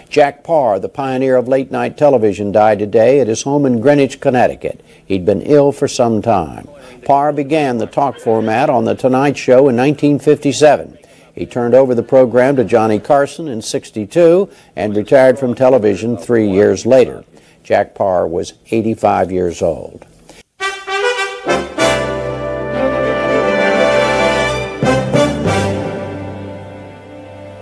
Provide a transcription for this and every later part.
Jack Paar, the pioneer of late-night television, died today at his home in Greenwich, Connecticut. He'd been ill for some time. Paar began the talk format on The Tonight Show in 1957. He turned over the program to Johnny Carson in '62 and retired from television 3 years later. Jack Paar was 85 years old.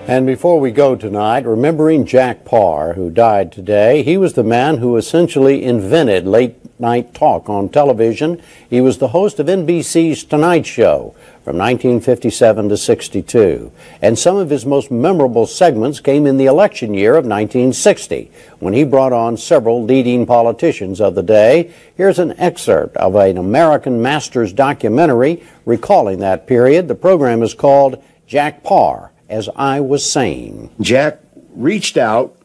And before we go tonight, remembering Jack Paar, who died today, he was the man who essentially invented late-night talk on television. He was the host of NBC's Tonight Show from 1957 to '62. And some of his most memorable segments came in the election year of 1960, when he brought on several leading politicians of the day. Here's an excerpt of an American Masters documentary recalling that period. The program is called Jack Paar, As I Was Saying. Jack reached out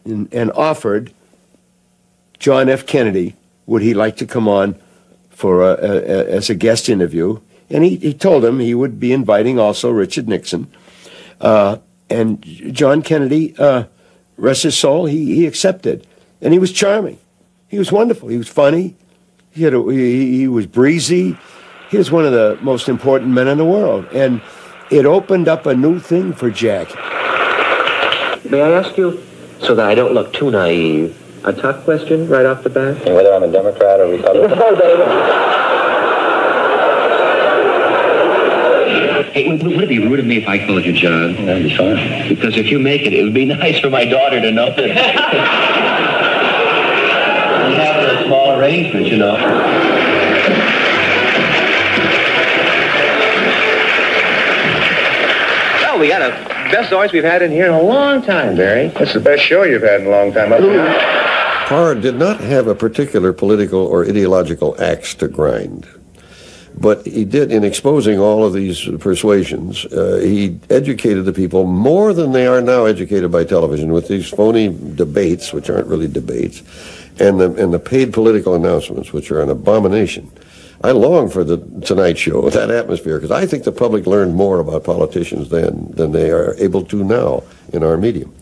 and offered John F. Kennedy, would he like to come on for as a guest interview? And he told him he would be inviting also Richard Nixon. And John Kennedy, rest his soul, he accepted. And he was charming. He was wonderful. He was funny. He was breezy. He was one of the most important men in the world. And it opened up a new thing for Jack. May I ask you, so that I don't look too naive, a tough question right off the bat? And whether I'm a Democrat or Republican? Hey, would it be rude of me if I called you John? That'd be fine. Because if you make it, it would be nice for my daughter to know that. We have a small arrangement, you know. Well, we got the best voice we've had in here in a long time, Barry. That's the best show you've had in a long time. Paar did not have a particular political or ideological axe to grind. But he did, in exposing all of these persuasions, he educated the people more than they are now educated by television with these phony debates, which aren't really debates, and the paid political announcements, which are an abomination. I long for the Tonight Show, that atmosphere, because I think the public learned more about politicians then than they are able to now in our medium.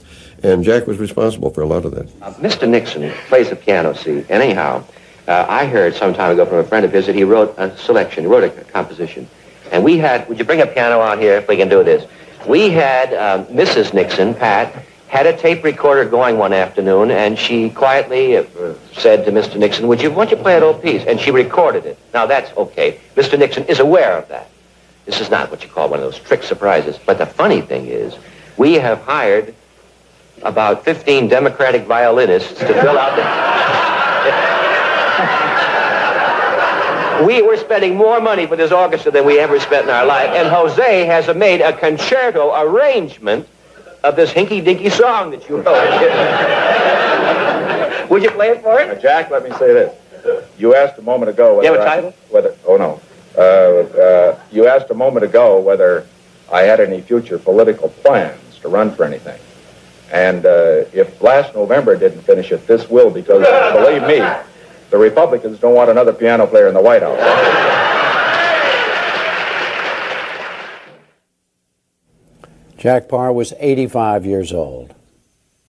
And Jack was responsible for a lot of that. Mr. Nixon plays the piano, see. Anyhow, I heard some time ago from a friend of his that he wrote a selection, he wrote a composition. And we had, would you bring a piano out here if we can do this? We had Mrs. Nixon, Pat, had a tape recorder going one afternoon, and she quietly said to Mr. Nixon, why don't you play that old piece? And she recorded it. Now, that's okay. Mr. Nixon is aware of that. This is not what you call one of those trick surprises. But the funny thing is, we have hired about 15 Democratic violinists to fill out the... We're spending more money for this orchestra than we ever spent in our life, and Jose has made a concerto arrangement of this hinky-dinky song that you wrote. Would you play it for it? Jack, let me say this. You asked a moment ago whether... You have a title? You asked a moment ago whether I had any future political plans to run for anything. And if last November didn't finish it, this will, because, believe me, the Republicans don't want another piano player in the White House. Jack Paar was 85 years old.